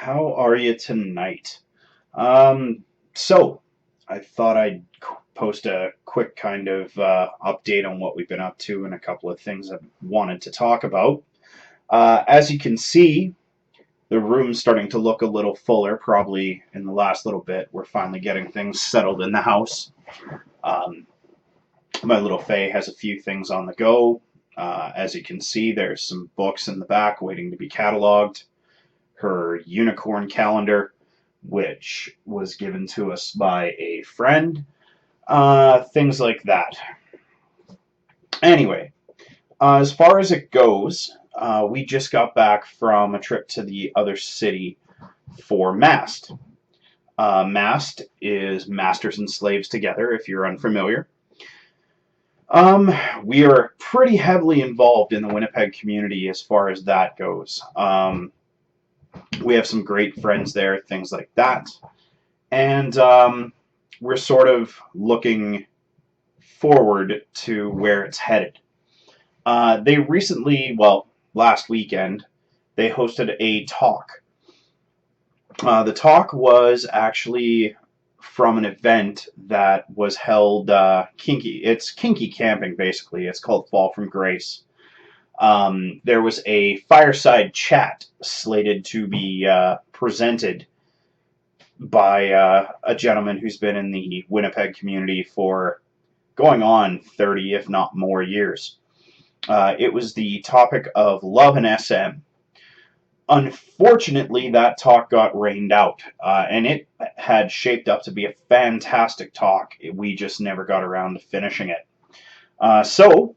How are you tonight? Um, so, I thought I'd post a quick kind of update on what we've been up to and a couple of things I wanted to talk about. As you can see, the room's starting to look a little fuller, probably in the last little bit. We're finally getting things settled in the house. Um, my little Faye has a few things on the go. As you can see, there's some books in the back waiting to be cataloged. Her unicorn calendar, which was given to us by a friend, things like that. Anyway, as far as it goes, we just got back from a trip to the other city for MAsT. MAsT is Masters and Slaves Together, if you're unfamiliar. We are pretty heavily involved in the Winnipeg community as far as that goes. We have some great friends there, things like that. And we're sort of looking forward to where it's headed. They recently, well, last weekend, they hosted a talk. The talk was actually from an event that was held kinky. It's kinky camping, basically. It's called Fall from Grace. There was a fireside chat slated to be presented by a gentleman who's been in the Winnipeg community for going on 30, if not more, years. It was the topic of Love and S&M. Unfortunately, that talk got rained out, and it had shaped up to be a fantastic talk. We just never got around to finishing it. So,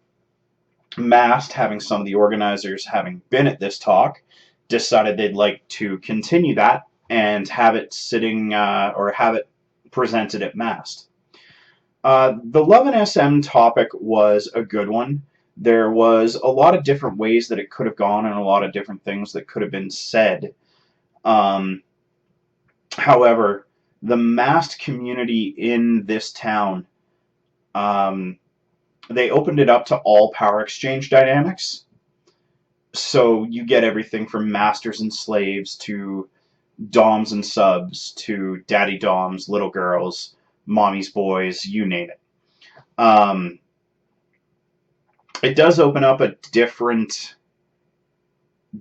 MAsT, having some of the organizers having been at this talk, decided they'd like to continue that and have it sitting or have it presented at MAsT. The Love and SM topic was a good one. There was a lot of different ways that it could have gone and a lot of different things that could have been said. However, the MAsT community in this town, they opened it up to all power exchange dynamics. So you get everything from masters and slaves to doms and subs to daddy doms, little girls, mommy's boys, you name it. It does open up a different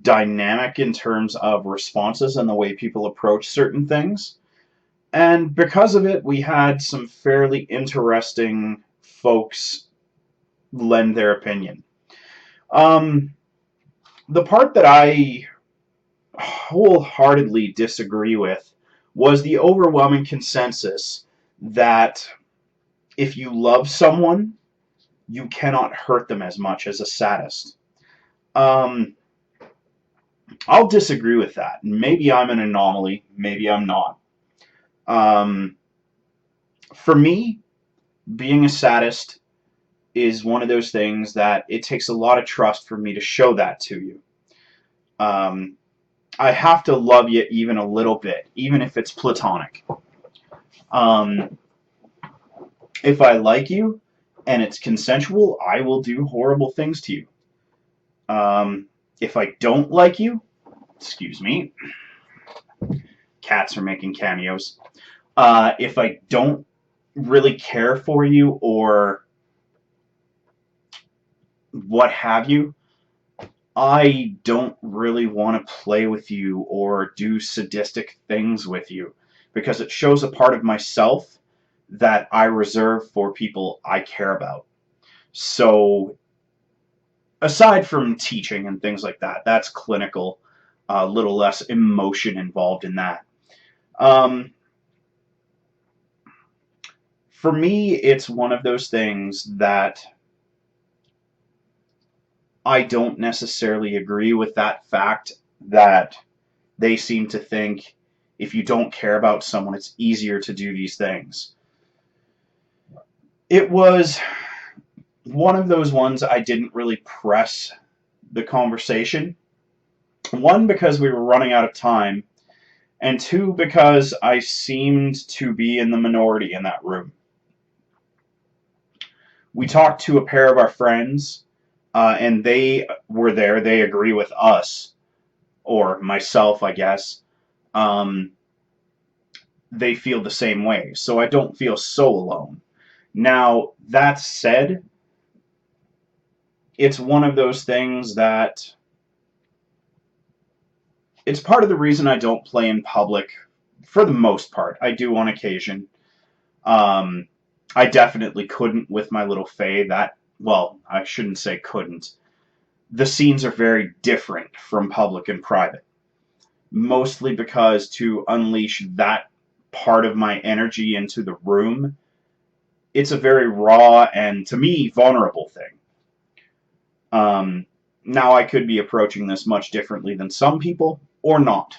dynamic in terms of responses and the way people approach certain things. And because of it, we had some fairly interesting folks lend their opinion. The part that I wholeheartedly disagree with was the overwhelming consensus that if you love someone, you cannot hurt them as much as a sadist. I'll disagree with that. Maybe I'm an anomaly. Maybe I'm not. For me, being a sadist is one of those things that it takes a lot of trust for me to show that to you. I have to love you even a little bit, even if it's platonic. If I like you and it's consensual, I will do horrible things to you. If I don't like you, excuse me, cats are making cameos. If I don't really care for you or what have you, I don't really want to play with you or do sadistic things with you because it shows a part of myself that I reserve for people I care about. So, aside from teaching and things like that, that's clinical, a little less emotion involved in that. For me, it's one of those things that I don't necessarily agree with that fact that they seem to think if you don't care about someone, it's easier to do these things. It was one of those ones I didn't really press the conversation. One, because we were running out of time, and two, because I seemed to be in the minority in that room. We talked to a pair of our friends, and they were there. They agree with us, or myself, I guess. um, they feel the same way. So I don't feel so alone. Now, that said, it's one of those things that it's part of the reason I don't play in public for the most part. I do on occasion. Um, I definitely couldn't with my little Faye. Well, I shouldn't say couldn't. The scenes are very different from public and private. Mostly because to unleash that part of my energy into the room, it's a very raw and, to me, vulnerable thing. Um, Now, I could be approaching this much differently than some people, or not.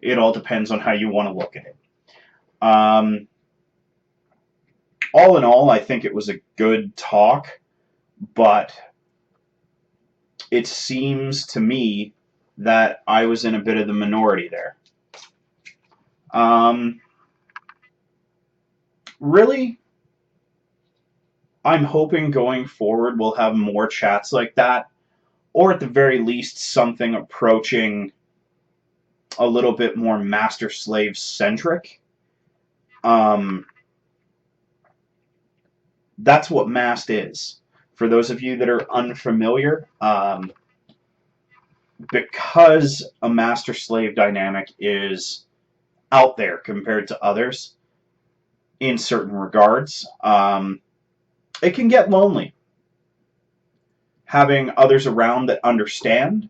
It all depends on how you want to look at it. Um, all in all, I think it was a good talk, but it seems to me that I was in a bit of the minority there. Um, Really, I'm hoping going forward we'll have more chats like that, or at the very least something approaching a little bit more master-slave centric. Um, that's what MAsT is. For those of you that are unfamiliar, because a master-slave dynamic is out there compared to others in certain regards, it can get lonely. Having others around that understand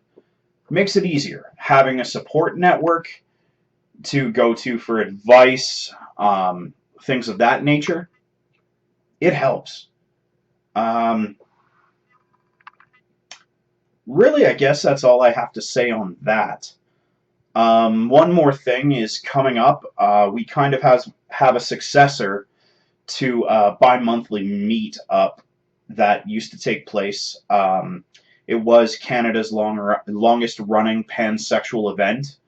makes it easier. Having a support network to go to for advice, things of that nature, it helps. Um, Really, I guess that's all I have to say on that. One more thing is coming up. We kind of have a successor to bi-monthly meet up that used to take place. It was Canada's longest running pansexual event,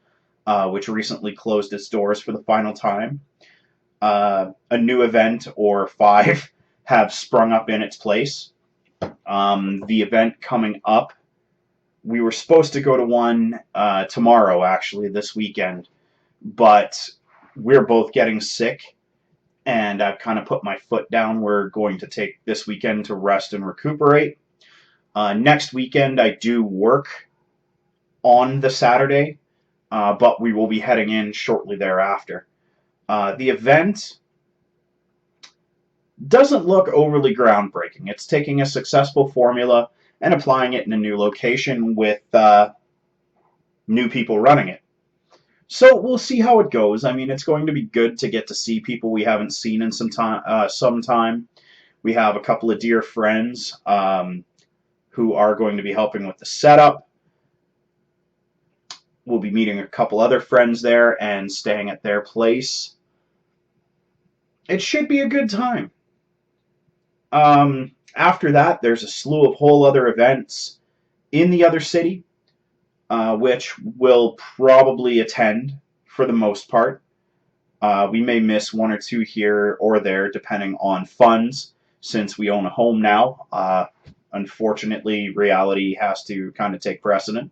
which recently closed its doors for the final time. A new event, or five, have sprung up in its place. The event coming up, we were supposed to go to one tomorrow, actually, this weekend, but we're both getting sick, and I've kind of put my foot down. We're going to take this weekend to rest and recuperate. Next weekend, I do work on the Saturday, but we will be heading in shortly thereafter. The event doesn't look overly groundbreaking. It's taking a successful formula and applying it in a new location with new people running it. So we'll see how it goes. I mean, it's going to be good to get to see people we haven't seen in some time. We have a couple of dear friends who are going to be helping with the setup. We'll be meeting a couple other friends there and staying at their place. It should be a good time. After that, there's a slew of whole other events in the other city, which we'll probably attend for the most part. We may miss one or two here or there, depending on funds, since we own a home now. Unfortunately, reality has to kind of take precedent.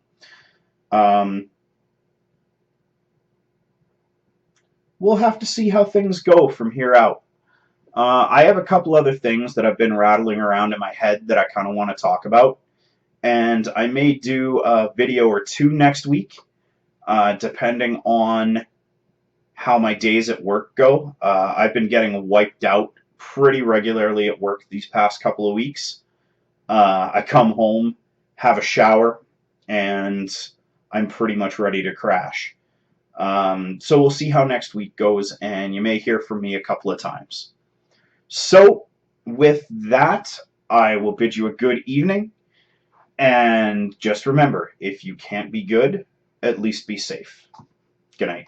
We'll have to see how things go from here out. I have a couple other things that I've been rattling around in my head that I kind of want to talk about, and I may do a video or two next week, depending on how my days at work go. I've been getting wiped out pretty regularly at work these past couple of weeks. I come home, have a shower, and I'm pretty much ready to crash. So we'll see how next week goes, and you may hear from me a couple of times. So with that, I will bid you a good evening, and just remember, if you can't be good, at least be safe. Good night.